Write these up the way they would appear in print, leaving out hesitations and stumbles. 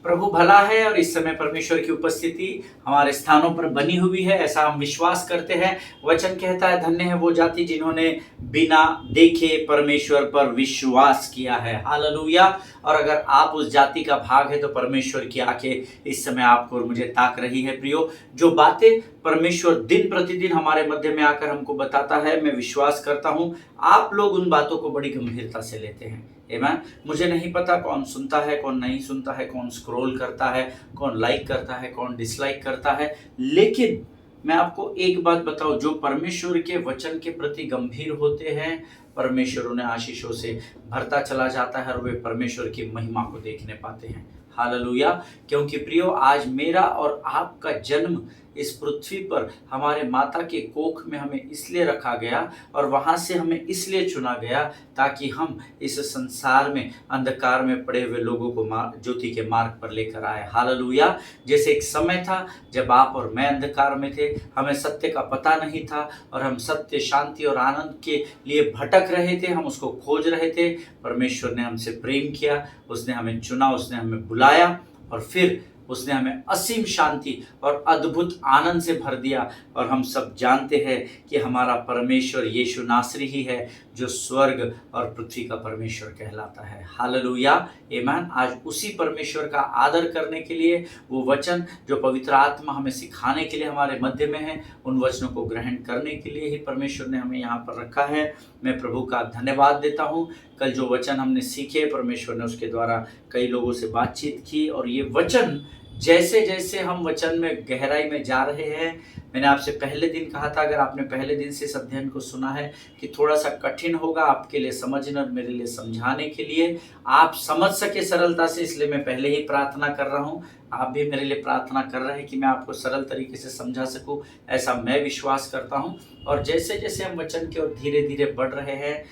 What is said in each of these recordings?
प्रभु भला है और इस समय परमेश्वर की उपस्थिति हमारे स्थानों पर बनी हुई है, ऐसा हम विश्वास करते हैं। वचन कहता है, धन्य है वो जाति जिन्होंने बिना देखे परमेश्वर पर विश्वास किया है। हालेलुया। और अगर आप उस जाति का भाग है तो परमेश्वर की आंखें इस समय आपको और मुझे ताक रही है। प्रियो, जो बातें परमेश्वर दिन प्रतिदिन हमारे मध्य में आकर हमको बताता है, मैं विश्वास करता हूं आप लोग उन बातों को बड़ी गंभीरता से लेते हैं। आमीन। मुझे नहीं पता कौन सुनता है, कौन नहीं सुनता है, कौन स्क्रॉल करता है, कौन लाइक करता है, कौन डिसलाइक करता है, लेकिन मैं आपको एक बात बताऊं, जो परमेश्वर के वचन के प्रति गंभीर होते हैं, परमेश्वर उन्हें आशीषों से भरता चला जाता है और वे परमेश्वर की महिमा को देखने पाते हैं। हालेलुया। क्योंकि प्रियो, आज मेरा और आपका जन्म इस पृथ्वी पर हमारे माता के कोख में हमें इसलिए रखा गया और वहां से हमें इसलिए चुना गया ताकि हम इस संसार में अंधकार में पड़े हुए लोगों को ज्योति के मार्ग पर लेकर आए। हालेलुया। जैसे एक समय था जब आप और मैं अंधकार में थे, हमें सत्य का पता नहीं था और हम सत्य, शांति और आनंद के लिए भटक रहे थे, हम उसको खोज रहे थे। परमेश्वर ने हमसे प्रेम किया, उसने हमें चुना, उसने हमें बुलाया और फिर उसने हमें असीम शांति और अद्भुत आनंद से भर दिया। और हम सब जानते हैं कि हमारा परमेश्वर यीशु नासरी ही है जो स्वर्ग और पृथ्वी का परमेश्वर कहलाता है। हालेलुया। आमीन। आज उसी परमेश्वर का आदर करने के लिए, वो वचन जो पवित्र आत्मा हमें सिखाने के लिए हमारे मध्य में है, उन वचनों को ग्रहण करने के लिए ही परमेश्वर ने हमें यहाँ पर रखा है। मैं प्रभु का धन्यवाद देता हूँ। कल जो वचन हमने सीखे, परमेश्वर ने उसके द्वारा कई लोगों से बातचीत की और ये वचन जैसे जैसे हम वचन में गहराई में जा रहे हैं, मैंने आपसे पहले दिन कहा था, अगर आपने पहले दिन से इस अध्ययन को सुना है, कि थोड़ा सा कठिन होगा आपके लिए समझना और मेरे लिए समझाने के लिए, आप समझ सके सरलता से, इसलिए मैं पहले ही प्रार्थना कर रहा हूँ। आप भी मेरे लिए प्रार्थना कर रहे हैं कि मैं आपको सरल तरीके से समझा सकूं, ऐसा मैं विश्वास करता हूं। और जैसे जैसे हम वचन की ओर धीरे धीरे बढ़ रहे हैं,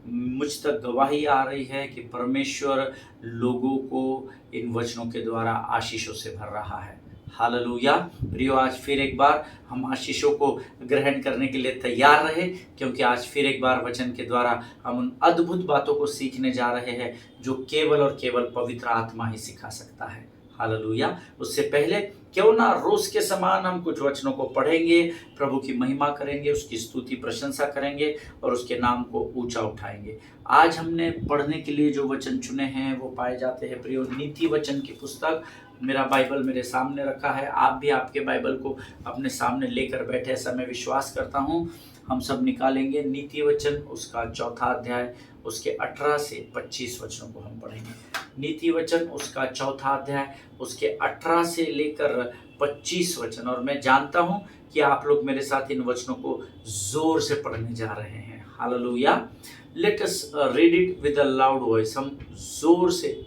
मुझ तक गवाही आ रही है कि परमेश्वर लोगों को इन वचनों के द्वारा आशीषों से भर रहा है। हालेलुया। प्रियो, आज फिर एक बार हम आशीषों को ग्रहण करने के लिए तैयार रहे, क्योंकि आज फिर एक बार वचन के द्वारा हम उन अद्भुत बातों को सीखने जा रहे हैं जो केवल और केवल पवित्र आत्मा ही सिखा सकता है। हालेलुया। उससे पहले क्यों ना रोज के समान हम कुछ वचनों को पढ़ेंगे, प्रभु की महिमा करेंगे, उसकी स्तुति प्रशंसा करेंगे और उसके नाम को ऊंचा उठाएंगे। आज हमने पढ़ने के लिए जो वचन चुने हैं वो पाए जाते हैं प्रियो नीति वचन की पुस्तक। मेरा बाइबल मेरे सामने रखा है, आप भी आपके बाइबल को अपने सामने लेकर बैठे, ऐसा मैं विश्वास करता हूँ। हम सब निकालेंगे नीति वचन, उसका 4था अध्याय, उसके 18 से 25 वचनों को हम पढ़ेंगे। नीति वचन उसका 4था अध्याय, उसके 18 से लेकर 25 वचन। और मैं जानता हूं कि आप लोग मेरे साथ इन वचनों को जोर से पढ़ने जा रहे हैं। Hallelujah. Let us read it with a loud voice. हम जोर से,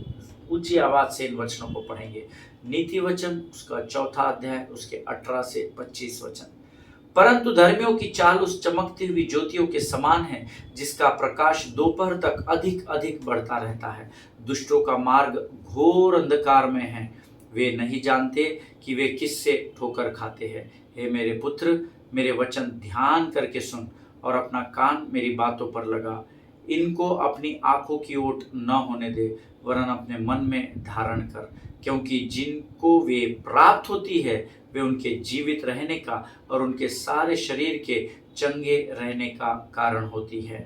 ऊंची आवाज से इन वचनों को पढ़ेंगे। नीति वचन उसका 4था अध्याय, उसके 18 से 25 वचन। परंतु धर्मियों की चाल उस चमकती हुई ज्योतियों के समान है जिसका प्रकाश दोपहर तक अधिक अधिक बढ़ता रहता है। दुष्टों का मार्ग घोर अंधकार में है, वे नहीं जानते कि वे किससे ठोकर खाते हैं। हे मेरे पुत्र, मेरे वचन ध्यान करके सुन और अपना कान मेरी बातों पर लगा। इनको अपनी आंखों की ओट न होने दे, वरन अपने मन में धारण कर, क्योंकि जिनको वे प्राप्त होती है वे उनके जीवित रहने का और उनके सारे शरीर के चंगे रहने का कारण होती है।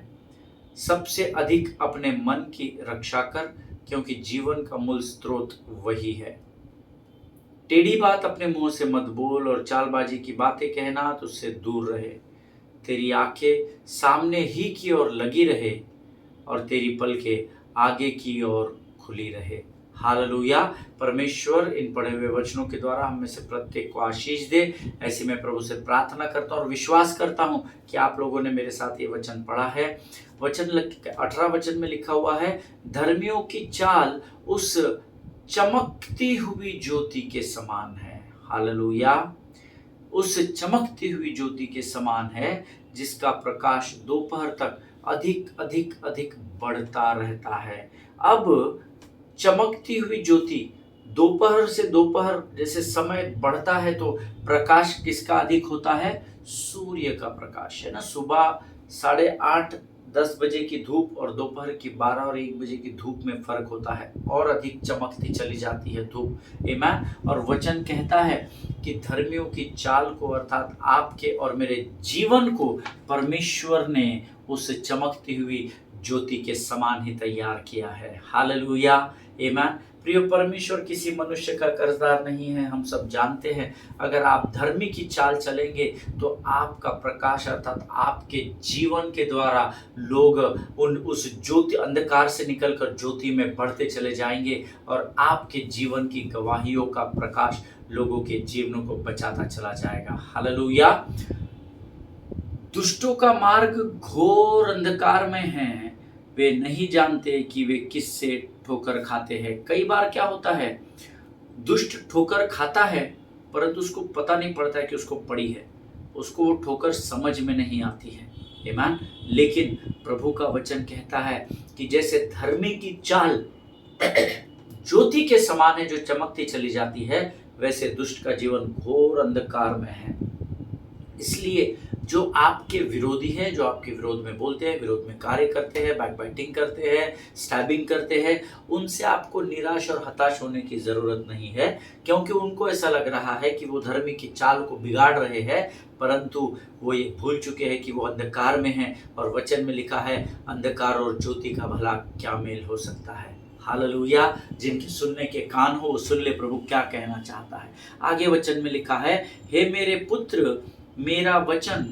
सबसे अधिक अपने मन की रक्षा कर, क्योंकि जीवन का मूल स्रोत वही है। टेढ़ी बात अपने मुंह से मत बोल और चालबाजी की बातें कहना तो उससे दूर रहे। तेरी आंखें सामने ही की ओर लगी रहे और तेरी पलकें आगे की ओर खुली रहे। हालेलुया। परमेश्वर इन पढ़े हुए वचनों के द्वारा हम में से प्रत्येक को आशीष दे, ऐसी मैं प्रभु से प्रार्थना करता हूँ और विश्वास करता हूँ कि आप लोगों ने मेरे साथ ये वचन पढ़ा है। वचन 18 वचन में लिखा हुआ है, धर्मियों की चाल उस चमकती हुई ज्योति के समान है। हालेलुया। उस चमकती हुई ज्योति के समान है जिसका प्रकाश दोपहर तक अधिक अधिक अधिक बढ़ता रहता है। अब चमकती हुई ज्योति, दोपहर से दोपहर जैसे समय बढ़ता है तो प्रकाश किसका अधिक होता है? सूर्य का प्रकाश है ना। सुबह 8:30 10 बजे की धूप और दोपहर की 12 और 1 बजे की धूप में फर्क होता है, और अधिक चमकती चली जाती है धूप। आमीन। और वचन कहता है कि धर्मियों की चाल को, अर्थात आपके और मेरे जीवन को, परमेश्वर ने उस चमकती हुई ज्योति के समान ही तैयार किया है। हालेलुया। आमीन। प्रिय, परमेश्वर किसी मनुष्य का कर्जदार नहीं है, हम सब जानते हैं। अगर आप धर्मी की चाल चलेंगे तो आपका प्रकाश, अर्थात आपके जीवन के द्वारा लोग उस ज्योति, अंधकार से निकलकर ज्योति में बढ़ते चले जाएंगे, और आपके जीवन की गवाहियों का प्रकाश लोगों के जीवनों को बचाता चला जाएगा। हालेलुया। दुष्टों का मार्ग घोर अंधकार में है, वे नहीं जानते कि वे किससे ठोकर खाते हैं। कई बार क्या होता है, दुष्ट ठोकर खाता है परंतु उसको पता नहीं पड़ता है कि उसको पड़ी है, उसको वो ठोकर समझ में नहीं आती है। आमीन। लेकिन प्रभु का वचन कहता है कि जैसे धर्मी की चाल ज्योति के समान है जो चमकती चली जाती है, वैसे दुष्ट का जीवन घोर अंधकार में है। इसलिए जो आपके विरोधी है, जो आपके विरोध में बोलते हैं, विरोध में कार्य करते हैं, बैकबाइटिंग करते हैं, स्टैबिंग करते हैं, उनसे आपको निराश और हताश होने की जरूरत नहीं है, क्योंकि उनको ऐसा लग रहा है कि वो धर्मी की चाल को बिगाड़ रहे हैं, परंतु वो ये भूल चुके हैं कि वो अंधकार में है। और वचन में लिखा है, अंधकार और ज्योति का भला क्या मेल हो सकता है। हालेलुया। जिनके सुनने के कान हो वो सुन ले, प्रभु क्या कहना चाहता है। आगे वचन में लिखा है, हे मेरे पुत्र, मेरा वचन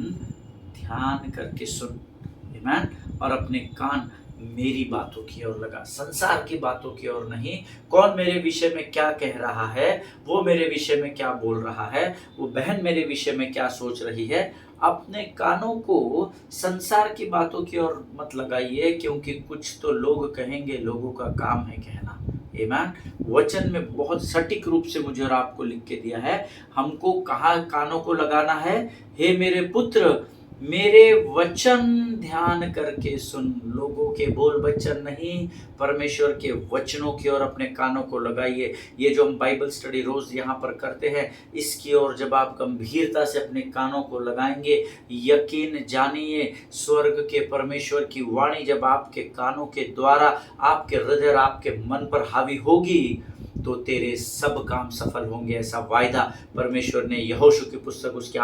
ध्यान करके सुन। आमीन। और अपने कान मेरी बातों की ओर लगा, संसार की बातों की ओर नहीं। कौन मेरे विषय में क्या कह रहा है, वो मेरे विषय में क्या बोल रहा है, वो बहन मेरे विषय में क्या सोच रही है, अपने कानों को संसार की बातों की ओर मत लगाइए, क्योंकि कुछ तो लोग कहेंगे, लोगों का काम है कहना। आमीन। वचन में बहुत सटीक रूप से मुझे और आपको लिख के दिया है, हमको कहाँ कानों को लगाना है। हे मेरे पुत्र, मेरे वचन ध्यान करके सुन। लोगों के बोल वचन नहीं, परमेश्वर के वचनों की ओर अपने कानों को लगाइए। ये जो हम बाइबल स्टडी रोज यहाँ पर करते हैं, इसकी ओर जब आप गंभीरता से अपने कानों को लगाएंगे, यकीन जानिए स्वर्ग के परमेश्वर की वाणी जब आपके कानों के द्वारा आपके हृदय और आपके मन पर हावी होगी, तो तेरे सब काम सफल होंगे। ऐसा वायदा परमेश्वर ने यहोशू की पुस्तक उसके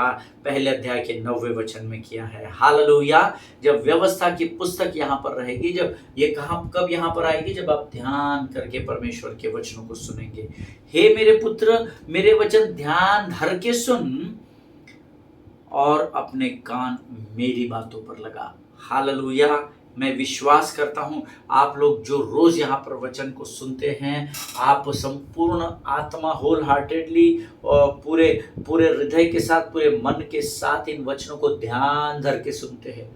पहले अध्याय के 9वें वचन में किया है। हालेलुया। जब व्यवस्था की पुस्तक यहाँ पर रहेगी, जब ये कब यहाँ पर आएगी, जब आप ध्यान करके परमेश्वर के वचनों को सुनेंगे। हे मेरे पुत्र, मेरे वचन ध्यान धर के सुन और अपने कान मेरी बातों पर लगा। हालेलुया। मैं विश्वास करता हूं आप लोग जो रोज यहाँ पर वचन को सुनते हैं, आप संपूर्ण आत्मा, होल हार्टेडली और पूरे हृदय के साथ, पूरे मन के साथ इन वचनों को ध्यान धर के सुनते हैं,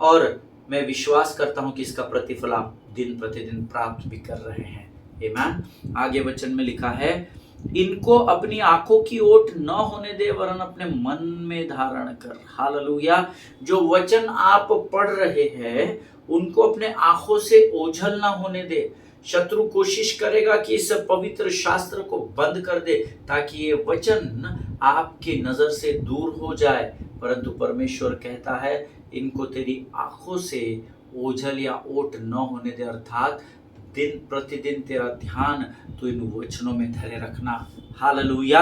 और मैं विश्वास करता हूं कि इसका प्रतिफल आप दिन प्रतिदिन प्राप्त भी कर रहे हैं। आमीन। आगे वचन में लिखा है, इनको अपनी आंखों की ओट न होने दे, वरन अपने मन में धारण कर। हालेलुया। जो वचन आप पढ़ रहे हैं उनको अपने आंखों से ओझल ना होने दे। शत्रु कोशिश करेगा कि इस पवित्र शास्त्र को बंद कर दे, ताकि ये वचन आपकी नजर से दूर हो जाए, परंतु परमेश्वर कहता है इनको तेरी आंखों से ओझल या ओट न होने दे, अर्थात दिन प्रतिदिन तेरा ध्यान तो इन वचनों में धरे रखना। हालेलुया।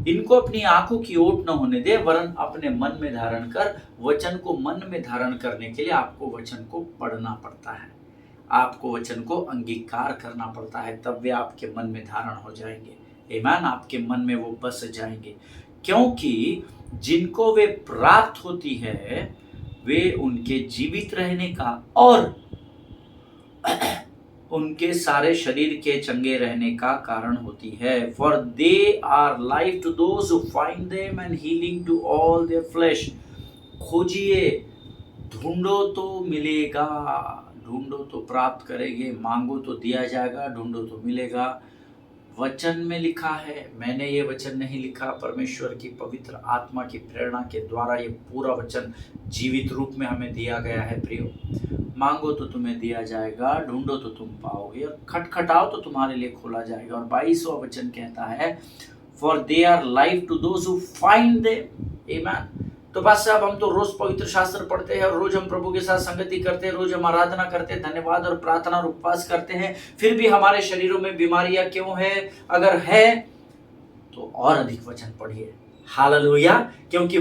इनको अपनी आंखों की ओट न होने दे, वरन अपने मन में धारण कर। वचन को मन में धारण करने के लिए आपको वचन को पढ़ना पड़ता है, आपको वचन को अंगीकार करना पड़ता है, तब वे आपके मन में धारण हो जाएंगे। आमीन। आपके मन में वो बस जाएंगे, क्योंकि जिनको वे प्राप्त होती है वे उनके जीवित रहने का और उनके सारे शरीर के चंगे रहने का कारण होती है। For they are life to those who find them and healing to all their flesh. खोजिए, ढूंढो तो मिलेगा, ढूंढो तो प्राप्त करेंगे, मांगो तो दिया जाएगा, ढूंढो तो मिलेगा। वचन में लिखा है, मैंने ये वचन नहीं लिखा, परमेश्वर की पवित्र आत्मा की प्रेरणा के द्वारा ये पूरा वचन जीवित रूप में हमें दिया गया है। प्रियो, मांगो तो तुम्हें दिया जाएगा, ढूंढो तो तुम पाओगे, और खटखटाओ तो तुम्हारे लिए खोला जाएगा। और 22वां वचन कहता है, for they are life to those who find them. आमीन। तो पास साहब हम तो रोज पवित्र शास्त्र पढ़ते हैं और रोज हम प्रभु के साथ संगति करते हैं, रोज हम आराधना करते हैं, धन्यवाद और प्रार्थना और उपवास करते हैं, फिर भी हमारे शरीरों में बीमारियां क्यों है? अगर है तो और अधिक वचन पढ़िए। हालेलुया। क्योंकि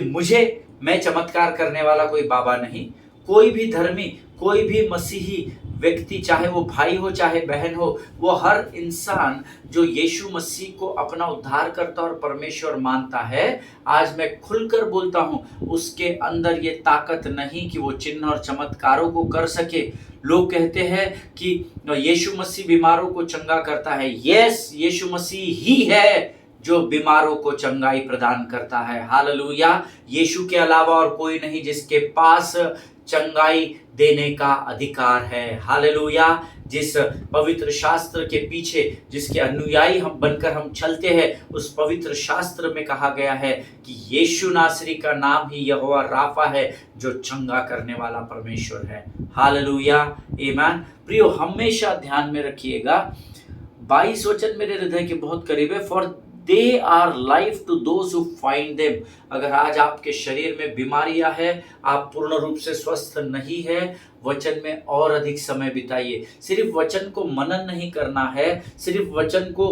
मैं चमत्कार करने वाला कोई बाबा नहीं, कोई भी धर्मी, कोई भी मसीही व्यक्ति, चाहे वो भाई हो चाहे बहन हो, वो हर इंसान जो यीशु मसीह को अपना उद्धारकर्ता और परमेश्वर मानता है, आज मैं खुलकर बोलता हूं, उसके अंदर ये ताकत नहीं कि वो चिन्ह और चमत्कारों को कर सके। लोग कहते हैं कि यीशु मसीह बीमारों को चंगा करता है। यस, यीशु मसीह ही है जो बीमारों को चंगाई प्रदान करता है। हालेलुया। यीशु के अलावा और कोई नहीं जिसके पास चंगाई देने का अधिकार है। हालेलुया। जिस पवित्र शास्त्र के पीछे जिसके अनुयायी हम बनकर हम चलते हैं, उस पवित्र शास्त्र में कहा गया है कि यीशु नासरी का नाम ही यहोवा राफा है, जो चंगा करने वाला परमेश्वर है। हालेलुया, आमीन। प्रियो, हमेशा ध्यान में रखिएगा, 22 वचन मेरे हृदय के बहुत करीब है। For they are life to those who find them. अगर आज आपके शरीर में बीमारियां है, आप पूर्ण रूप से स्वस्थ नहीं है, वचन में और अधिक समय बिताइए। सिर्फ वचन को मनन नहीं करना है, सिर्फ वचन को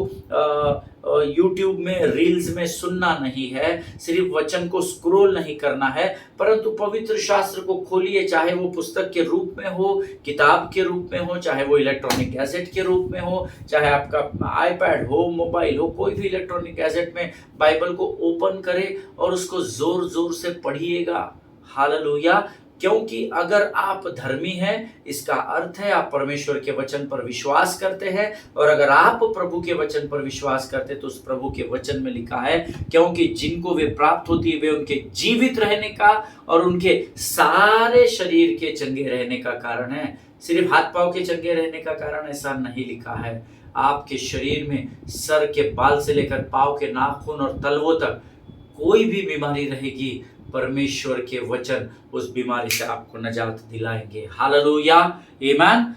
यूट्यूब में रील्स में सुनना नहीं है, सिर्फ वचन को स्क्रॉल नहीं करना है, परंतु पवित्र शास्त्र को खोलिए, चाहे वो पुस्तक के रूप में हो, किताब के रूप में हो, चाहे वो इलेक्ट्रॉनिक गैजेट के रूप में हो, चाहे आपका आईपैड हो, मोबाइल हो, कोई भी इलेक्ट्रॉनिक गैजेट में बाइबल को ओपन करे और उसको जोर जोर से पढ़िएगा। हालेलुया। क्योंकि अगर आप धर्मी हैं, इसका अर्थ है आप परमेश्वर के वचन पर विश्वास करते हैं, और अगर आप प्रभु के वचन पर विश्वास करते हैं तो उस प्रभु के वचन में लिखा है, क्योंकि जिनको वे प्राप्त होती है वे उनके जीवित रहने का और उनके सारे शरीर के चंगे रहने का कारण है। सिर्फ हाथ पांव के चंगे रहने का कारण ऐसा नहीं लिखा है। आपके शरीर में सर के बाल से लेकर पांव के नाखून और तलवों तक कोई भी बीमारी रहेगी, परमेश्वर के वचन उस बीमारी से आपको निजात दिलाएंगे। हालेलुया, आमीन।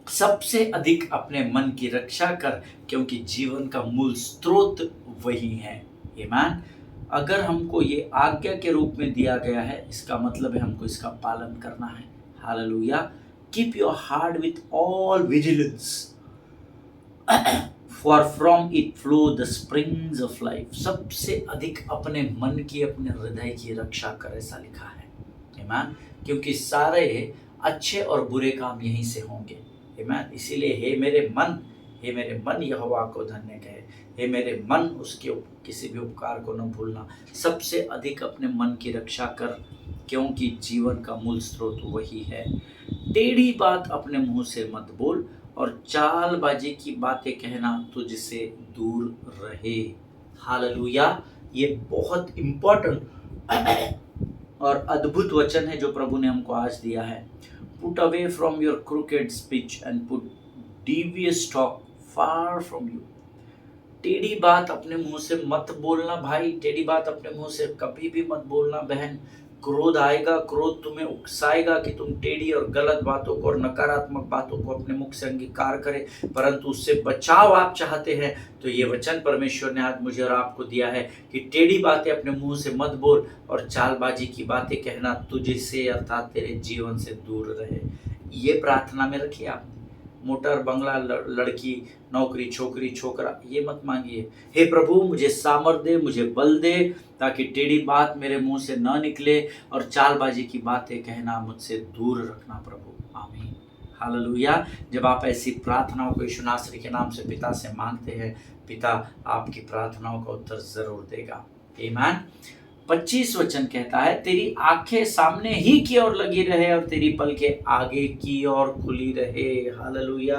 सबसे अधिक अपने मन की रक्षा कर, क्योंकि जीवन का मूल स्रोत वही है। आमीन। अगर हमको ये आज्ञा के रूप में दिया गया है, इसका मतलब है हमको इसका पालन करना है। Hallelujah. Keep your heart with all vigilance, For from it flow the springs of life। सबसे अधिक अपने मन की, अपने हृदय की रक्षा कर, ऐसा लिखा है। आमीन। क्योंकि सारे अच्छे और बुरे काम यहीं से होंगे। आमीन। इसीलिए हे मेरे मन यहोवा को धन्य कहे। हे मेरे मन, उसके किसी भी उपकार को न भूलना। सबसे अधिक अपने मन की रक्षा कर, क्योंकि जीवन का मूल स्रोत वही है। टेढ़ी बात अपने मुंह से मत बोल, और चालबाजी की बातें कहना तुझसे दूर रहे। हालेलुया। ये बहुत इंपॉर्टेंट और अद्भुत वचन है जो प्रभु ने हमको आज दिया है। Put away from your crooked speech and put devious talk far from you. टेढ़ी बात अपने मुंह से मत बोलना भाई, टेढ़ी बात अपने मुंह से कभी भी मत बोलना बहन। क्रोध आएगा, क्रोध तुम्हें उकसाएगा कि तुम टेढ़ी और गलत बातों को और नकारात्मक बातों को अपने मुख से अंगीकार करें, परंतु उससे बचाव आप चाहते हैं तो ये वचन परमेश्वर ने आज मुझे और आपको दिया है कि टेढ़ी बातें अपने मुंह से मत बोल, और चालबाजी की बातें कहना तुझसे अर्थात तेरे जीवन से दूर रहे। ये प्रार्थना में रखिए आप। मोटर, बंगला, लड़की, नौकरी, छोकरी, छोकरा, ये मत मांगिए। हे प्रभु, मुझे सामर्थ दे, मुझे बल दे, ताकि टेढ़ी बात मेरे मुंह से न निकले और चालबाजी की बातें कहना मुझसे दूर रखना प्रभु। आमीन। हालेलुया। जब आप ऐसी प्रार्थनाओं को यीशु नासरी के नाम से पिता से मांगते हैं, पिता आपकी प्रार्थनाओं का उत्तर जरूर देगा। आमीन। 25 वचन कहता है, तेरी आंखें सामने ही की ओर लगी रहे और तेरी पलकें आगे की ओर खुली रहे। हालेलुया।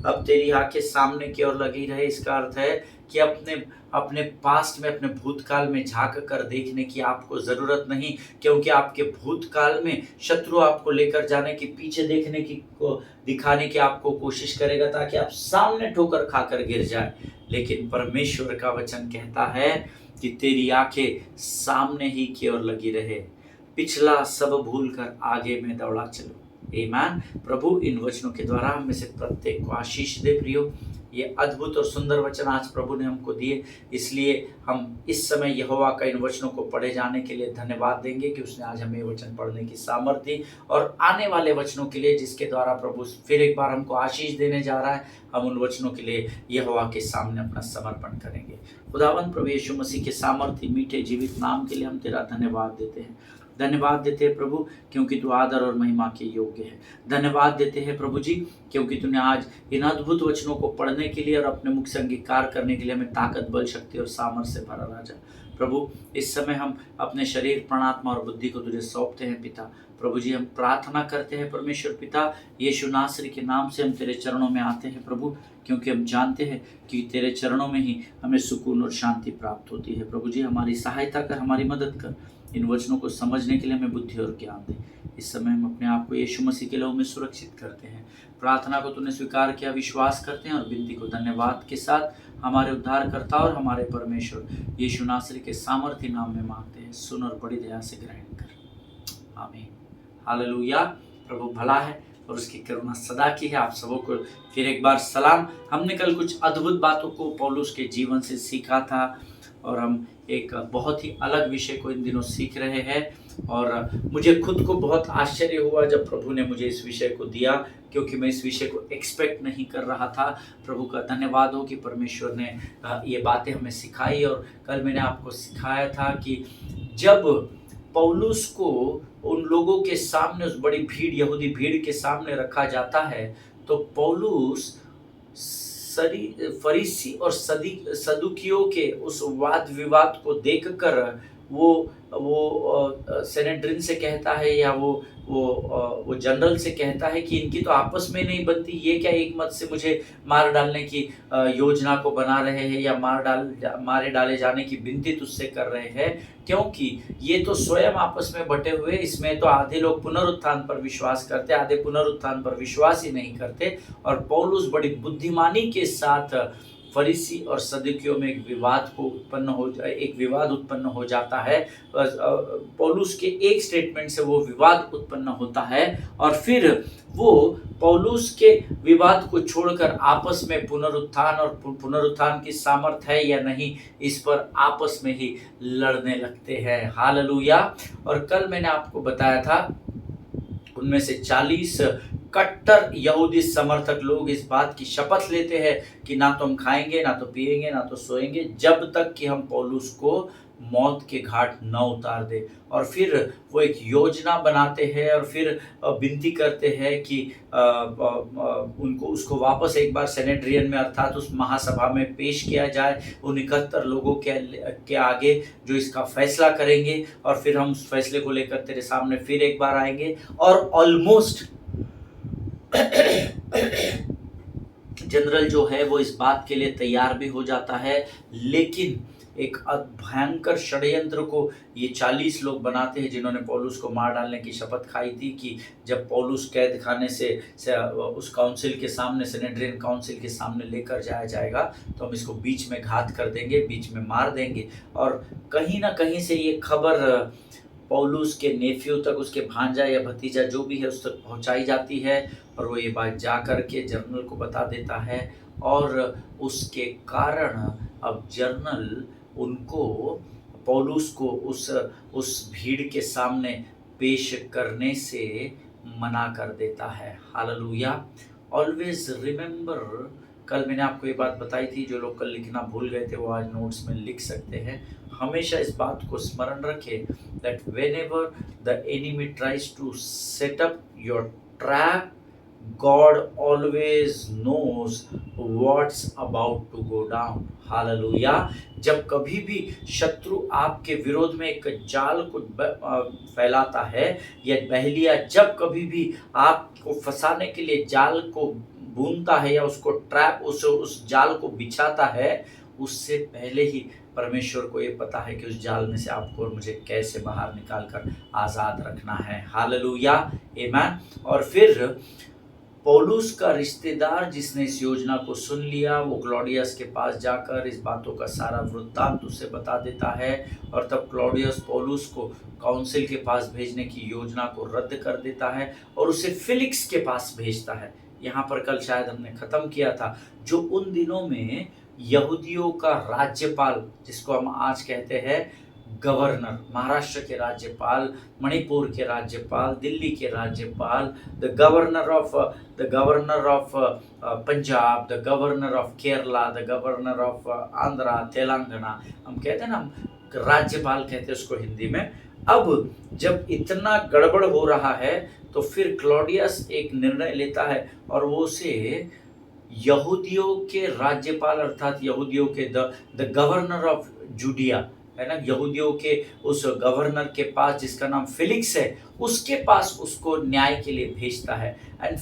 अब तेरी आंखें सामने की ओर लगी रहे, इसका अर्थ है कि अपने पास्ट में, अपने भूतकाल में झांक कर देखने की आपको जरूरत नहीं, क्योंकि आपके भूतकाल में शत्रु आपको लेकर जाने की, पीछे देखने की को दिखाने की आपको कोशिश करेगा ताकि आप सामने ठोकर खाकर गिर जाए। लेकिन परमेश्वर का वचन कहता है कि तेरी आंखें सामने ही की ओर लगी रहे, पिछला सब भूल कर आगे में दौड़ा चलो। आमीन। प्रभु इन वचनों के द्वारा हम में से प्रत्येक को आशीष दे। प्रियो, ये अद्भुत और सुंदर वचन आज प्रभु ने हमको दिए, इसलिए हम इस समय यहोवा का इन वचनों को पढ़े जाने के लिए धन्यवाद देंगे कि उसने आज हमें वचन पढ़ने की सामर्थ्य दी, और आने वाले वचनों के लिए जिसके द्वारा प्रभु फिर एक बार हमको आशीष देने जा रहा है, हम उन वचनों के लिए यहोवा के सामने अपना समर्पण करेंगे। खुदावंद प्रभु यीशु मसीह के सामर्थ्य मीठे जीवित नाम के लिए हम तेरा धन्यवाद देते हैं। धन्यवाद देते हैं प्रभु, क्योंकि तू आदर और महिमा के योग्य है। धन्यवाद देते हैं प्रभु जी, क्योंकि तूने आज इन अद्भुत वचनों को पढ़ने के लिए और अपने मुख से अंगीकार करने के लिए हमें ताकत, बल, शक्ति और सामर्थ्य से भरा राजा। प्रभु इस समय हम अपने शरीर, प्राणात्मा और बुद्धि को तुझे सौंपते हैं पिता। प्रभु जी हम प्रार्थना करते हैं परमेश्वर पिता, यीशु नासरी के नाम से हम तेरे चरणों में आते हैं प्रभु, क्योंकि हम जानते हैं कि तेरे चरणों में ही हमें सुकून और शांति प्राप्त होती है। प्रभु जी हमारी सहायता कर, हमारी मदद कर, इन वचनों को समझने के लिए हमें बुद्धि और ज्ञान दे। इस समय हम अपने आप को यीशु मसीह के लहू में सुरक्षित करते हैं। प्रार्थना को तूने स्वीकार किया, विश्वास करते हैं और विनती को धन्यवाद के साथ हमारे उद्धारकर्ता और हमारे परमेश्वर यीशु नासरी के सामर्थ्य नाम में मांगते हैं। सुन और बड़ी दया से ग्रहण कर, आमीन। हालेलुया। प्रभु भला है और उसकी करुणा सदा की है। आप सबों को फिर एक बार सलाम। हमने कल कुछ अद्भुत बातों को पौलुस के जीवन से सीखा था, और हम एक बहुत ही अलग विषय को इन दिनों सीख रहे हैं, और मुझे खुद को बहुत आश्चर्य हुआ जब प्रभु ने मुझे इस विषय को दिया, क्योंकि मैं इस विषय को एक्सपेक्ट नहीं कर रहा था। प्रभु का धन्यवाद हो कि परमेश्वर ने ये बातें हमें सिखाई। और कल मैंने आपको सिखाया था कि जब पौलुस को उन लोगों के सामने, उस बड़ी भीड़, यहूदी भीड़ के सामने रखा जाता है, तो पौलुस फरीसी और सदुकियों के उस वाद विवाद को देखकर वो सेनेड्रिन से कहता है, या वो जनरल से कहता है कि इनकी तो आपस में नहीं बनती, ये क्या एक मत से मुझे मार डालने की योजना को बना रहे हैं, या मारे डाले जाने की विनती तुझसे कर रहे हैं, क्योंकि ये तो स्वयं आपस में बटे हुए, इसमें तो आधे लोग पुनरुत्थान पर विश्वास करते, आधे पुनरुत्थान पर विश्वास ही नहीं करते। और पौलुस बड़ी बुद्धिमानी के साथ फरीसी और सदुकियों में एक विवाद उत्पन्न हो जाता है। पौलुस के एक स्टेटमेंट से वो विवाद उत्पन्न होता है, और फिर वो पौलुस के विवाद को छोड़कर आपस में पुनरुत्थान की सामर्थ्य है या नहीं, इस पर आपस में ही लड़ने लगते हैं। हालेलुया। और कल मैंने आपको बताया था उनमें से 40 कट्टर यहूदी समर्थक लोग इस बात की शपथ लेते हैं कि ना तो हम खाएंगे, ना तो पिएंगे, ना तो सोएंगे, जब तक कि हम पौलुस को मौत के घाट न उतार दे। और फिर वो एक योजना बनाते हैं, और फिर विनती करते हैं कि उसको वापस एक बार सेनेड्रियन में, अर्थात उस महासभा में पेश किया जाए, उन 71 लोगों के आगे जो इसका फैसला करेंगे, और फिर हम उस फैसले को लेकर तेरे सामने फिर एक बार आएंगे। और ऑलमोस्ट जनरल जो है वो इस बात के लिए तैयार भी हो जाता है, लेकिन एक भयंकर षड्यंत्र को ये 40 लोग बनाते हैं जिन्होंने पौलुस को मार डालने की शपथ खाई थी कि जब पौलुस कैद खाने से उस काउंसिल के सामने, सेनेड्रियन काउंसिल के सामने लेकर जाया जाएगा, तो हम इसको बीच में घात कर देंगे, बीच में मार देंगे। और कहीं ना कहीं से ये खबर पौलुस के नेफ्यू तक, उसके भांजा या भतीजा जो भी है, उस तक पहुंचाई जाती है, और वो ये बात जा कर के जनरल को बता देता है। और उसके कारण अब जनरल उनको, पौलुस को उस भीड़ के सामने पेश करने से मना कर देता है। हालेलुया। ऑलवेज रिमेंबर, कल मैंने आपको ये बात बताई थी, जो लोग कल लिखना भूल गए थे वो आज नोट्स में लिख सकते हैं। हमेशा इस बात को स्मरण रखें that whenever the enemy tries to set up your trap, God always knows what's about to go down. Hallelujah. जब कभी भी शत्रु आपके विरोध में एक जाल को फैलाता है, या बहलिया जब कभी भी आपको फंसाने के लिए जाल को बुनता है, या उसको ट्रैप, उस जाल को बिछाता है, उससे पहले ही परमेश्वर को ये पता है कि उस जाल में से आपको और मुझे कैसे बाहर निकाल कर आज़ाद रखना है। हालेलुया, आमीन। और फिर पौलुस का रिश्तेदार जिसने इस योजना को सुन लिया, वो क्लौडियस के पास जाकर इस बातों का सारा वृत्तांत उसे बता देता है, और तब क्लौडियस पौलुस को काउंसिल के पास भेजने की योजना को रद्द कर देता है और उसे फिलिक्स के पास भेजता है। यहाँ पर कल शायद हमने ख़त्म किया था, जो उन दिनों में यहूदियों का राज्यपाल, जिसको हम आज कहते हैं गवर्नर, महाराष्ट्र के राज्यपाल, मणिपुर के राज्यपाल, दिल्ली के राज्यपाल, the governor of Punjab, the governor of Kerala, the governor of Andhra, Telangana, हम कहते हैं ना, राज्यपाल कहते हैं उसको हिंदी में। अब जब इतना गड़बड़ हो रहा है तो फिर क्लॉडियस एक निर्णय लेता है और वो उसे यहूदियों के राज्यपाल अर्थात यहूदियों के द गवर्नर ऑफ जूडिया, है ना, यहूदियों के उस गवर्नर के पास जिसका नाम फिलिक्स है, उसके पास उसको न्याय के लिए भेजता है। And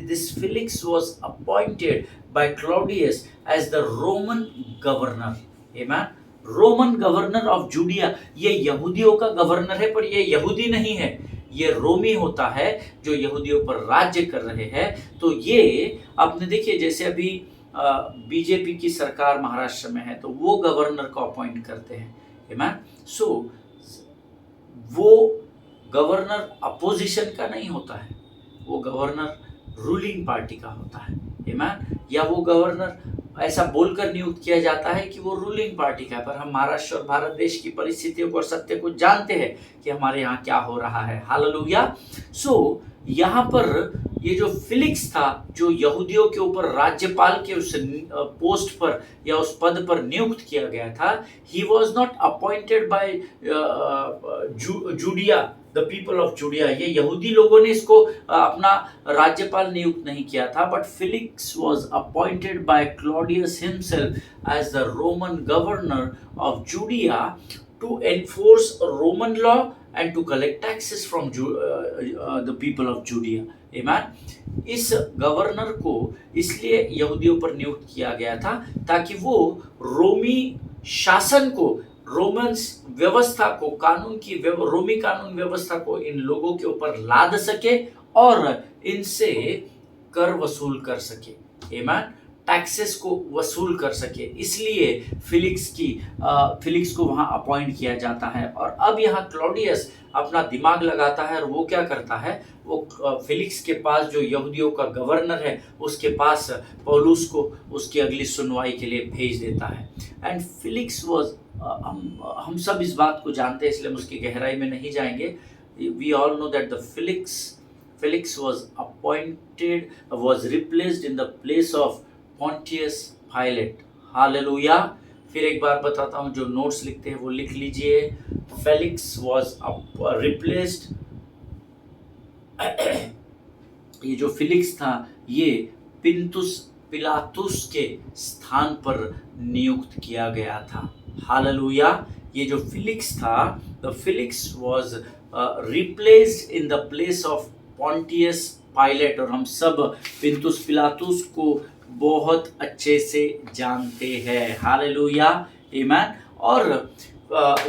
this Felix was appointed by Claudius as the Roman governor. आमेन। रोमन गवर्नर ऑफ जूडिया, ये यहूदियों का गवर्नर है, पर ये यहूदी नहीं है, ये रोमी होता है जो यहूदियों पर राज्य कर रहे हैं। तो ये आपने देखिए, जैसे अभी बीजेपी की सरकार महाराष्ट्र में है तो वो गवर्नर को अपॉइंट करते हैं। आमेन। सो वो गवर्नर अपोजिशन का नहीं होता है, वो गवर्नर रूलिंग पार्टी का होता है। आमेन। या वो गवर्नर ऐसा बोलकर नियुक्त किया जाता है कि वो रूलिंग पार्टी का है, पर हम महाराष्ट्र और भारत देश की परिस्थितियों को और सत्य को जानते हैं कि हमारे यहाँ क्या हो रहा है। हालेलुया। सो यहाँ पर ये जो फिलिक्स था, जो यहूदियों के ऊपर राज्यपाल के उस पोस्ट पर या उस पद पर नियुक्त किया गया था, he was not appointed by Judea, the people of Judea. ये यहूदी लोगों ने इसको अपना राज्यपाल नियुक्त नहीं किया था, but Felix was appointed by Claudius himself as the Roman governor of Judea to enforce Roman law and to collect taxes from the people of Judea. Amen. इस गवर्नर को इसलिए यहूदियों पर नियुक्त किया गया था ताकि वो रोमी शासन को, रोमन व्यवस्था को, रोमी कानून व्यवस्था को इन लोगों के ऊपर लाद सके और इनसे कर वसूल कर सके। आमेन। टैक्सेस को वसूल कर सके, इसलिए फिलिक्स को वहां अपॉइंट किया जाता है। और अब यहाँ क्लॉडियस अपना दिमाग लगाता है और वो क्या करता है, वो फिलिक्स के पास, जो यहूदियों का गवर्नर है, उसके पास पौलुस को उसकी अगली सुनवाई के लिए भेज देता है। एंड फिलिक्स वाज, हम सब इस बात को जानते हैं, इसलिए हम उसकी गहराई में नहीं जाएंगे। We all know that the Felix was replaced in the place of Pontius Pilate. हालेलुया। फिर एक बार बताता हूँ, जो नोट्स लिखते हैं वो लिख लीजिए। फेलिक्स वॉज रिप्लेस्ड, ये जो फिलिक्स था ये पिलातुस के स्थान पर नियुक्त किया गया था। हालेलुया। ये जो फिलिक्स था, the Felix was replaced in the place of Pontius Pilate. और हम सब पिंतुस पिलातुस को बहुत अच्छे से जानते हैं। हालेलुया। आमेन। और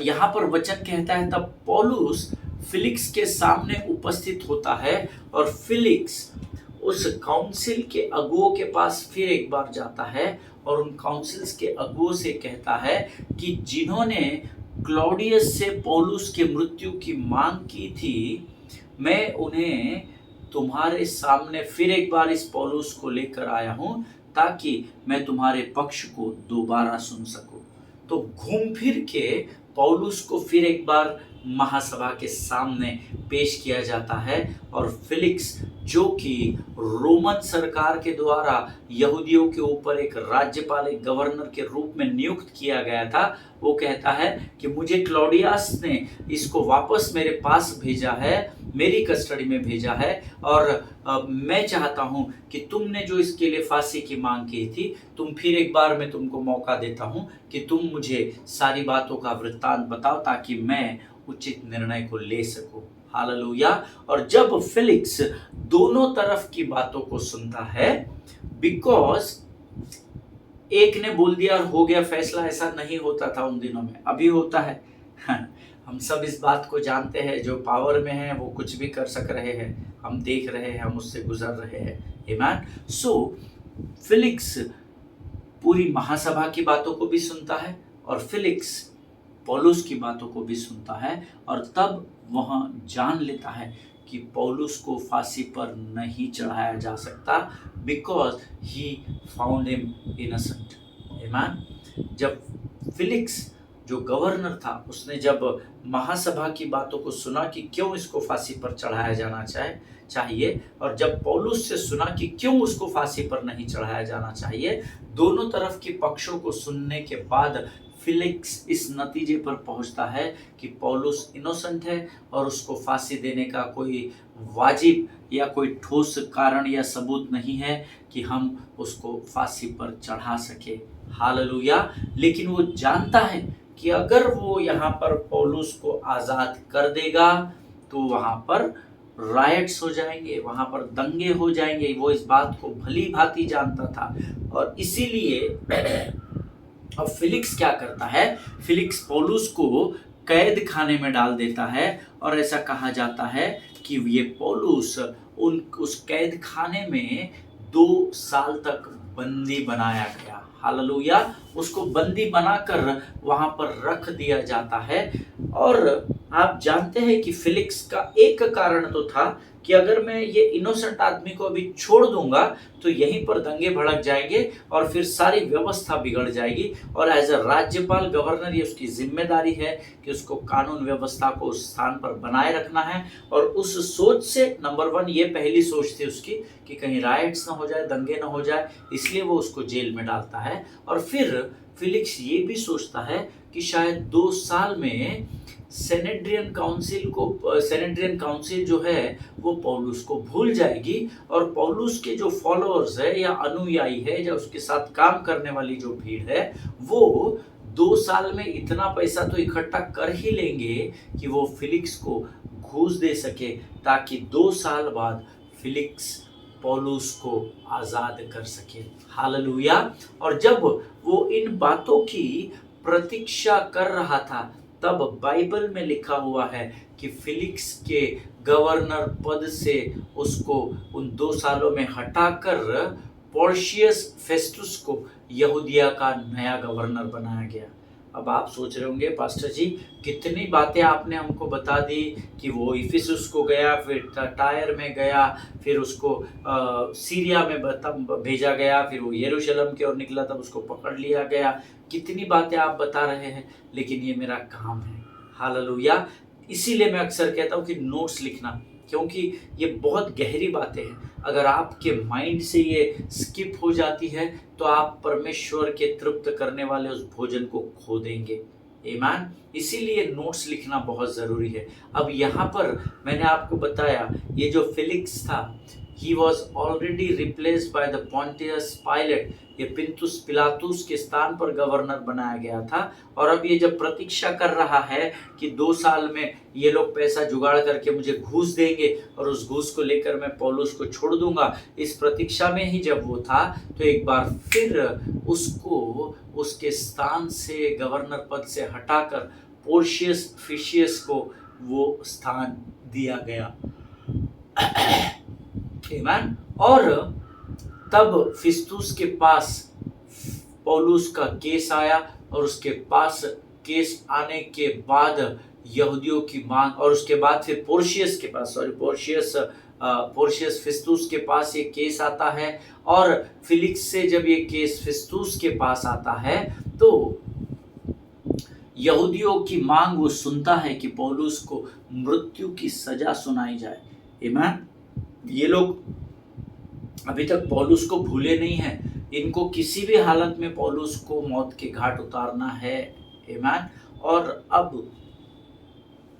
यहाँ पर वचन कहता है, तब पौलुस फिलिक्स के सामने उपस्थित होता है और फिलिक्स उस काउंसिल के अगुओं के पास फिर एक बार जाता है और उन काउंसिल्स के अगुओं से कहता है कि जिन्होंने क्लॉडियस से पौलुस के मृत्यु की मांग की थी, मैं उन्हें तुम्हारे सामने फिर एक बार इस पौलुस को लेकर आया हूं ताकि मैं तुम्हारे पक्ष को दोबारा सुन सकूं। तो घूम फिर के पौलुस को फिर एक बार महासभा के सामने पेश किया जाता है और फिलिक्स, जो कि रोमन सरकार के द्वारा यहूदियों के ऊपर एक राज्यपाल, एक गवर्नर के रूप में नियुक्त किया गया था, वो कहता है कि मुझे क्लॉडियस ने इसको वापस मेरे पास भेजा है, मेरी कस्टडी में भेजा है, और मैं चाहता हूं कि तुमने जो इसके लिए फांसी की मांग की थी, तुम फिर एक बार मैं तुमको मौका देता हूं कि तुम मुझे सारी बातों का वृत्तांत बताओ ताकि मैं उचित निर्णय को ले सकूं। हालेलुया। और जब फिलिक्स दोनों तरफ की बातों को सुनता है, बिकॉज एक ने बोल दिया और हो गया फैसला, ऐसा नहीं होता था उन दिनों में, अभी होता है। हम सब इस बात को जानते हैं, जो पावर में है वो कुछ भी कर सक रहे हैं, हम देख रहे हैं, हम उससे गुजर रहे हैं। आमेन। सो फिलिक्स पूरी महासभा की बातों को भी सुनता है और फिलिक्स पौलुस की बातों को भी सुनता है, और तब वह जान लेता है कि पौलुस को फांसी पर नहीं चढ़ाया जा सकता, because he found him innocent. आमीन। जब फिलिक्स जो गवर्नर था उसने जब महासभा की बातों को सुना कि क्यों इसको फांसी पर चढ़ाया जाना चाहिए, और जब पौलुस से सुना कि क्यों उसको फांसी पर नहीं चढ़ाया जाना चाहिए, दोनों तरफ के पक्षों को सुनने के बाद फिलिक्स इस नतीजे पर पहुंचता है कि पौलुस इनोसेंट है और उसको फांसी देने का कोई वाजिब या कोई ठोस कारण या सबूत नहीं है कि हम उसको फांसी पर चढ़ा सके। हालेलुया। लेकिन वो जानता है कि अगर वो यहाँ पर पौलुस को आजाद कर देगा तो वहां पर राइट्स हो जाएंगे, वहां पर दंगे हो जाएंगे। वो इस बात को भली भांति जानता था, और इसीलिए अब फिलिक्स क्या करता है, फिलिक्स पौलुस को कैद खाने में डाल देता है, और ऐसा कहा जाता है कि ये पौलुस उस कैद खाने में 2 साल तक बंदी बनाया गया। हालेलुया। उसको बंदी बनाकर वहां पर रख दिया जाता है। और आप जानते हैं कि फिलिक्स का एक कारण तो था कि अगर मैं ये इनोसेंट आदमी को अभी छोड़ दूंगा तो यहीं पर दंगे भड़क जाएंगे और फिर सारी व्यवस्था बिगड़ जाएगी, और एज अ राज्यपाल गवर्नर ये उसकी जिम्मेदारी है कि उसको कानून व्यवस्था को उस स्थान पर बनाए रखना है। और उस सोच से नंबर 1 ये पहली सोच थी उसकी कि कहीं राइट्स ना हो जाए, दंगे ना हो जाए, इसलिए वो उसको जेल में डालता है। और फिर फिलिक्स ये भी सोचता है कि शायद 2 साल में सेनेड्रियन काउंसिल जो है वो पौलुस को भूल जाएगी, और पौलुस के जो फॉलोअर्स है या अनुयायी है या उसके साथ काम करने वाली जो भीड़ है वो 2 साल में इतना पैसा तो इकट्ठा कर ही लेंगे कि वो फिलिक्स को घूस दे सके, ताकि 2 साल बाद फिलिक्स पौलुस को आजाद कर सके। हालेलुया। और जब वो इन बातों की प्रतीक्षा कर रहा था तब बाइबल में लिखा हुआ है कि फिलिक्स के गवर्नर पद से उसको उन 2 सालों में हटाकर पोर्शियस फेस्टुस को यहूदिया का नया गवर्नर बनाया गया। अब आप सोच रहे होंगे पास्टर जी कितनी बातें आपने हमको बता दी कि वो इफिसुस को गया, फिर टायर में गया, फिर उसको सीरिया में भेजा गया, फिर वो यरूशलेम की ओर निकला तब उसको पकड़ लिया गया। कितनी बातें आप बता रहे हैं, लेकिन ये मेरा काम है। हालेलुया। इसीलिए मैं अक्सर कहता हूँ कि नोट्स लिखना, क्योंकि ये बहुत गहरी बातें हैं। अगर आपके माइंड से ये स्किप हो जाती है तो आप परमेश्वर के तृप्त करने वाले उस भोजन को खो देंगे। आमीन। इसीलिए नोट्स लिखना बहुत ज़रूरी है। अब यहाँ पर मैंने आपको बताया ये जो फिलिक्स था, he was already replaced by the Pontius Pilate, ये पिंतुस पिलातुस के स्थान पर गवर्नर बनाया गया था। और अब ये जब प्रतीक्षा कर रहा है कि 2 साल में ये लोग पैसा जुगाड़ करके मुझे घूस देंगे और उस घूस को लेकर मैं पौलुस को छोड़ दूंगा, इस प्रतीक्षा में ही जब वो था तो एक बार फिर उसको उसके स्थान से गवर्नर पद से हटाकर पोर्शियस फिशियस को वो स्थान दिया गया। आमीन। और तब फिस्तुस के पास पौलुस का केस आया, और उसके पास केस आने के बाद यहूदियों की मांग, और उसके बाद फिर पोर्शियस फिस्तुस के पास ये केस आता है। और फिलिक्स से जब ये केस फिस्तुस के पास आता है तो यहूदियों की मांग वो सुनता है कि पौलुस को मृत्यु की सजा सुनाई जाए। आमीन। ये लोग अभी तक पौलुस को भूले नहीं हैं, इनको किसी भी हालत में पौलुस को मौत के घाट उतारना है। आमीन। और अब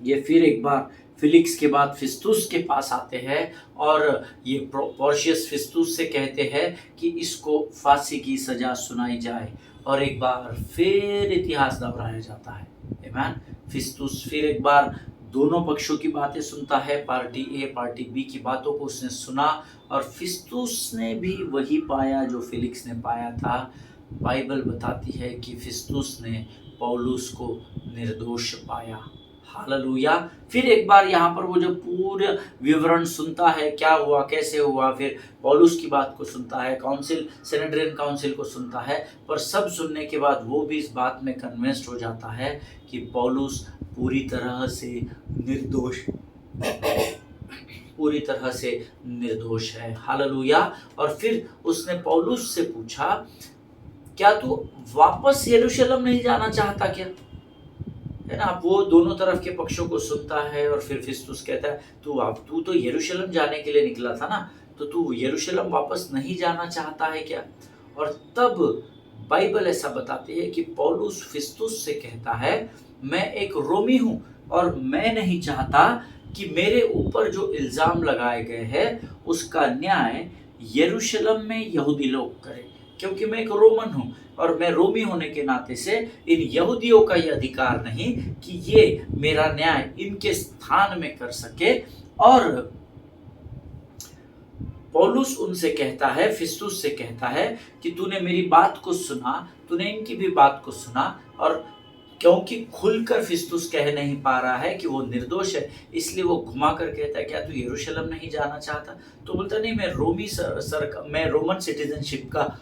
ये फिर एक बार फिलिक्स के बाद फिस्तुस के पास आते हैं, और ये पोर्शियस फिस्तुस से कहते हैं कि इसको फांसी की सजा सुनाई जाए, और एक बार फिर इतिहास दोहराया जाता है। आमीन। फिस्तुस फिर एक बार दोनों पक्षों की बातें सुनता है, पार्टी ए पार्टी बी की बातों को उसने सुना, और फिस्तुस ने भी वही पाया जो फिलिक्स ने पाया था। बाइबल बताती है कि फिस्तुस ने पौलुस को निर्दोष पाया। हालेलुया। फिर एक बार यहाँ पर वो जो पूरा विवरण सुनता है, क्या हुआ कैसे हुआ, फिर पौलुस की बात को सुनता है, सेनेड्रियन काउंसिल को सुनता है, पर सब सुनने के बाद वो भी इस बात में कन्विंस्ड हो जाता है कि पौलुस पूरी तरह से निर्दोष पूरी तरह से निर्दोष है। हालेलुया। और फिर उसने पौलुस से पूछा, क्या तू वापस यरूशलेम नहीं जाना चाहता क्या? है ना, वो दोनों तरफ के पक्षों को सुनता है और फिर फिस्तुस कहता है, तू तो यरूशलेम जाने के लिए निकला था ना, तो तू यरूशलेम वापस नहीं जाना चाहता है क्या? और तब बाइबल ऐसा बताती है कि पौलुस फिस्तुस से कहता है, मैं एक रोमी हूं और मैं नहीं चाहता कि मेरे ऊपर जो इल्जाम लगाए गए हैं उसका न्याय यरूशलेम में यहूदी लोग करें, क्योंकि मैं एक रोमन हूं और मैं रोमी होने के नाते से इन यहूदियों का यह अधिकार नहीं कि ये मेरा न्याय इनके स्थान में कर सके। और पौलुस उनसे कहता है, फिस्तुस से कहता है कि तूने मेरी बात को सुना, तूने इनकी भी बात को सुना, और क्योंकि खुलकर फिस्तुस कह नहीं पा रहा है कि वो निर्दोष है, इसलिए वो घुमा कर कहता है, क्या तू यरूशलेम नहीं जाना चाहता? तो बोलता नहीं, मैं रोमन सिटीजनशिप का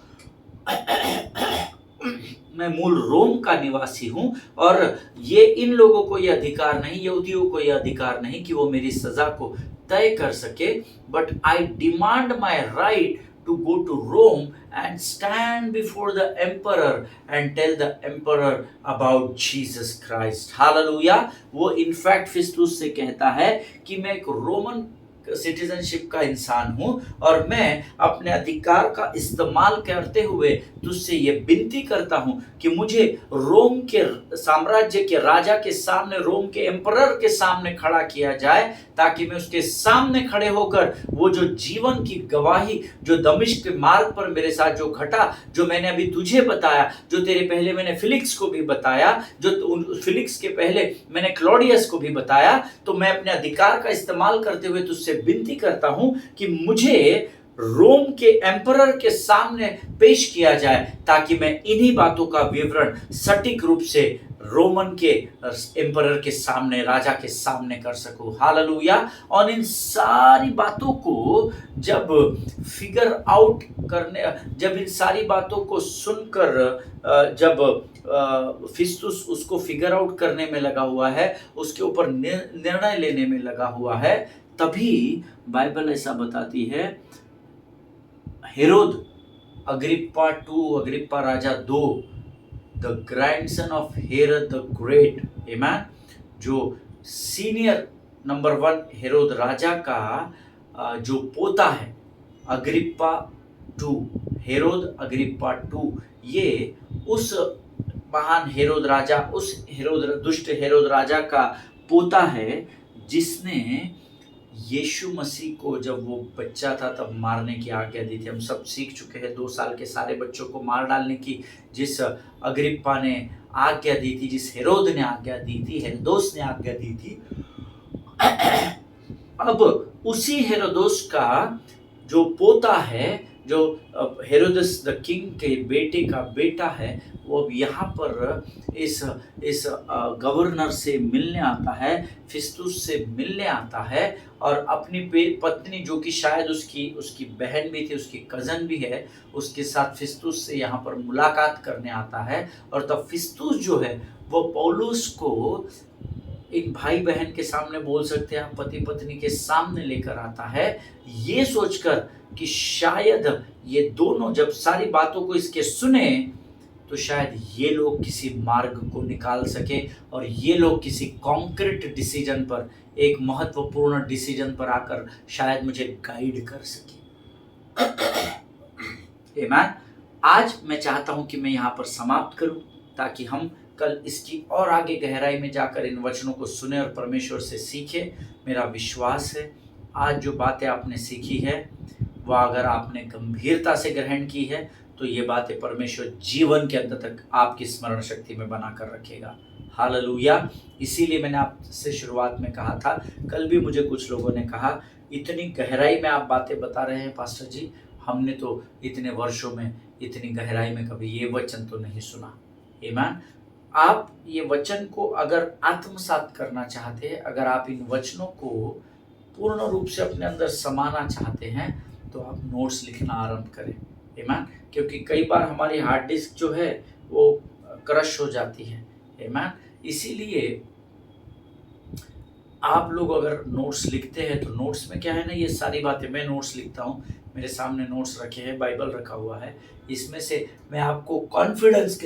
मैं मूल रोम का निवासी हूं और ये इन लोगों को यह अधिकार नहीं, यहूदियों को यह अधिकार नहीं कि वो मेरी सजा को तय कर सके, but I demand my right to go to Rome and stand before the emperor and tell the emperor about Jesus Christ. Hallelujah. वो इनफैक्ट फिस्तुस से कहता है कि मैं एक रोमन सिटीजनशिप का इंसान हूं और मैं अपने अधिकार का इस्तेमाल करते हुए तुझसे ये विनती करता हूं कि मुझे रोम के साम्राज्य के राजा के सामने, रोम के एम्परर के सामने खड़ा किया जाए, ताकि मैं उसके सामने खड़े होकर वो जो जीवन की गवाही, जो दमिश्क के मार्ग पर मेरे साथ जो घटा, जो मैंने अभी तुझे बताया, जो तेरे पहले मैंने फिलिक्स को भी बताया, जो फिलिक्स के पहले मैंने क्लॉडियस को भी बताया, तो मैं अपने अधिकार का इस्तेमाल करते हुए तुझसे विनती करता हूं कि मुझे रोम के एम्परर के सामने पेश किया जाए, ताकि मैं इन्हीं बातों का विवरण सटीक रूप से रोमन के एम्परर के सामने, राजा के सामने कर सकूं। हालेलुया। और इन सारी बातों को जब फिगर आउट करने, जब इन सारी बातों को सुनकर जब फिस्तुस उसको फिगर आउट करने में लगा हुआ है, उसके ऊपर निर्णय लेने में लगा हुआ है, तभी बाइबल ऐसा बताती है, हेरोद अग्रिप्पा राजा 2, the grandson of Herod the Great, आमेन, जो सीनियर नंबर 1 हेरोद राजा का जो पोता है, अग्रिप्पा 2, हेरोद अग्रिप्पा 2, ये उस महान हेरोद राजा, उस दुष्ट हेरोद राजा का पोता है, जिसने यीशु मसीह को जब वो बच्चा था तब मारने की आज्ञा दी थी। हम सब सीख चुके हैं 2 साल के सारे बच्चों को मार डालने की जिस अग्रिप्पा ने आज्ञा दी थी, जिस हेरोद ने आज्ञा दी थी, हेरोदोस ने आज्ञा दी थी। अब उसी हेरोदोस का जो पोता है, जो हेरोदस द किंग के बेटे का बेटा है, वो अब यहाँ पर इस गवर्नर से मिलने आता है, फिस्तुस से मिलने आता है, और अपनी पत्नी, जो कि शायद उसकी बहन भी थी, उसकी कज़न भी है, उसके साथ फिस्तुस से यहाँ पर मुलाकात करने आता है। और तब फिस्तुस जो है वो पौलुस को एक भाई बहन के सामने, बोल सकते हैं पति पत्नी के सामने लेकर आता है, ये सोचकर कि शायद ये दोनों जब सारी बातों को इसके सुने तो शायद ये लोग किसी मार्ग को निकाल सके और ये लोग किसी कॉन्क्रीट डिसीजन पर, एक महत्वपूर्ण डिसीजन पर आकर शायद मुझे गाइड कर सके। आमीन। आज मैं चाहता हूं कि मैं यहाँ पर समाप्त करूं, ताकि हम कल इसकी और आगे गहराई में जाकर इन वचनों को सुने और परमेश्वर से सीखें। मेरा विश्वास है आज जो बातें आपने सीखी है वह अगर आपने गंभीरता से ग्रहण की है तो ये बातें परमेश्वर जीवन के अंत तक आपकी स्मरण शक्ति में बना कर रखेगा। हालेलुया। इसीलिए मैंने आपसे शुरुआत में कहा था, कल भी मुझे कुछ लोगों ने कहा, इतनी गहराई में आप बातें बता रहे हैं पास्टर जी, हमने तो इतने वर्षों में इतनी गहराई में कभी ये वचन तो नहीं सुना। आमीन। आप ये वचन को अगर आत्मसात करना चाहते हैं, अगर आप इन वचनों को पूर्ण रूप से अपने अंदर समाना चाहते हैं, तो आप नोट्स लिखना आरंभ करें। आमीन। क्योंकि कई बार हमारी हार्ड डिस्क जो है वो क्रश हो जाती है। आमीन। इसीलिए आप लोग अगर नोट्स लिखते हैं तो नोट्स में क्या है ना, ये सारी बातें मैं नोट्स लिखता हूँ, मेरे सामने नोट्स रखे हैं, बाइबल रखा हुआ है, इसमें से मैं आपको कॉन्फिडेंस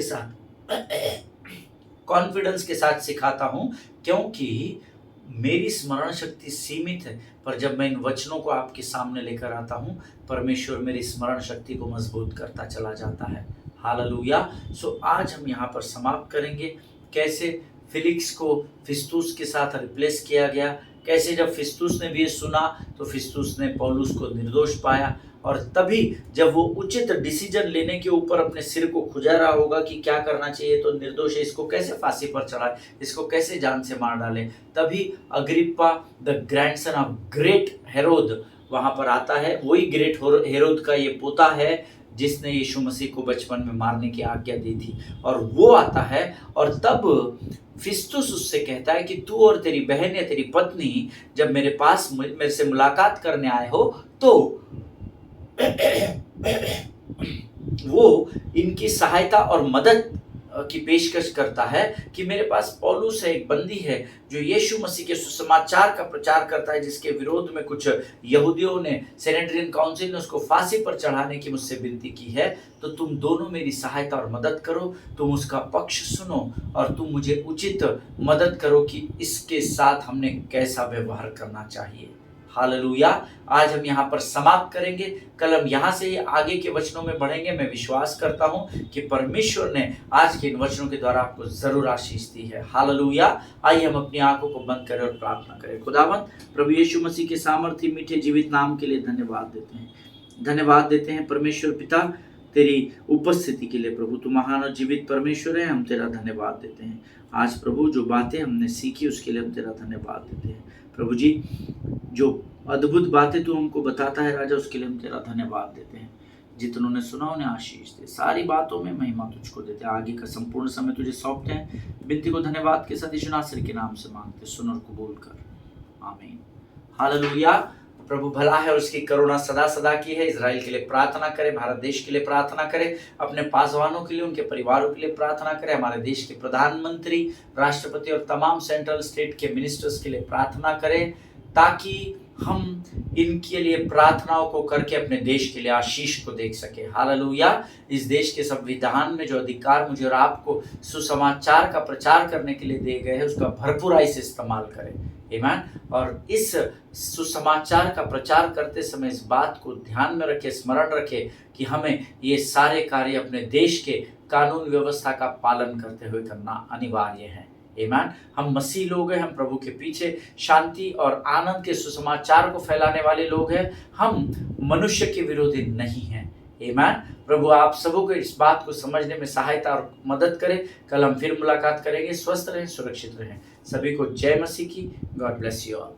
के साथ सिखाता हूँ, क्योंकि मेरी स्मरण शक्ति सीमित है, पर जब मैं इन वचनों को आपके सामने लेकर आता हूँ, परमेश्वर मेरी स्मरण शक्ति को मजबूत करता चला जाता है। हालेलुया। सो आज हम यहाँ पर समाप्त करेंगे, कैसे फिलिक्स को फिस्तुस के साथ रिप्लेस किया गया, कैसे जब फिस्तुस ने भी ये सुना तो फिस्तुस ने पौलुस को निर्दोष पाया, और तभी जब वो उचित डिसीजन लेने के ऊपर अपने सिर को खुजा रहा होगा कि क्या करना चाहिए, तो निर्दोष है, इसको कैसे फांसी पर चढ़ाए, इसको कैसे जान से मार डाले, तभी Agrippa the grandson of great Herod वहां पर आता है। वही ग्रेट हेरोद का ये पोता है जिसने यीशु मसीह को बचपन में मारने की आज्ञा दी थी, और वो आता है, और तब फिस्तुस उससे कहता है कि तू और तेरी बहन या तेरी पत्नी जब मेरे से मुलाकात करने आए हो तो वो इनकी सहायता और मदद की पेशकश करता है कि मेरे पास पौलुस है, एक बंदी है जो यीशु मसीह के सुसमाचार का प्रचार करता है, जिसके विरोध में कुछ यहूदियों ने, सेनेड्रियन काउंसिल ने उसको फांसी पर चढ़ाने की मुझसे विनती की है, तो तुम दोनों मेरी सहायता और मदद करो, तुम उसका पक्ष सुनो और तुम मुझे उचित मदद करो कि इसके साथ हमने कैसा व्यवहार करना चाहिए। हालेलुया। आज हम यहाँ पर समाप्त करेंगे, कल हम यहाँ से आगे के वचनों में बढ़ेंगे। मैं विश्वास करता हूँ कि परमेश्वर ने आज के इन वचनों के द्वारा आपको जरूर आशीष दी है। हालेलुया। आइए हम अपनी आंखों को बंद करें और प्रार्थना करें। खुदावंद प्रभु यीशु मसीह के सामर्थ्य मीठे जीवित नाम के लिए धन्यवाद देते हैं परमेश्वर पिता, तेरी उपस्थिति के लिए। प्रभु तू महान और जीवित परमेश्वर है, हम तेरा धन्यवाद देते हैं। आज प्रभु जो बातें हमने सीखी उसके लिए हम तेरा धन्यवाद देते हैं। प्रभु जी, जो अद्भुत बातें तू हमको बताता है राजा, उसके लिए हम तेरा धन्यवाद देते हैं। जितनों ने सुना उन्हें आशीष दे, सारी बातों में महिमा तुझको देते हैं। आगे का संपूर्ण समय तुझे सौंपते हैं। विनती को धन्यवाद के साथ यीशु नासरी के नाम से मांगते, सुन और कबूल कर, आमीन। हालेलुया। प्रभु भला है और उसकी करुणा सदा सदा की है। इजराइल के लिए प्रार्थना करें, भारत देश के लिए प्रार्थना करें, अपने पासवानों के लिए, उनके परिवारों के लिए प्रार्थना करें, हमारे देश के प्रधानमंत्री, राष्ट्रपति और तमाम सेंट्रल स्टेट के मिनिस्टर्स के लिए प्रार्थना करें, ताकि हम इनके लिए प्रार्थनाओं को करके अपने देश के लिए आशीष को देख सके। हालेलुया। इस देश के संविधान में जो अधिकार मुझे और आपको सुसमाचार का प्रचार करने के लिए दिए गए हैं, उसका भरपूराई से इस्तेमाल करें। आमीन। और इस सुसमाचार का प्रचार करते समय इस बात को ध्यान में रखे, स्मरण रखे कि हमें ये सारे कार्य अपने देश के कानून व्यवस्था का पालन करते हुए करना अनिवार्य है। आमीन। हम मसीह लोग हैं, हम प्रभु के पीछे शांति और आनंद के सुसमाचार को फैलाने वाले लोग हैं, हम मनुष्य के विरोधी नहीं हैं। आमीन। प्रभु आप सबों को इस बात को समझने में सहायता और मदद करें। कल हम फिर मुलाकात करेंगे। स्वस्थ रहें, सुरक्षित रहें। सभी को जय मसीह की। God bless you all.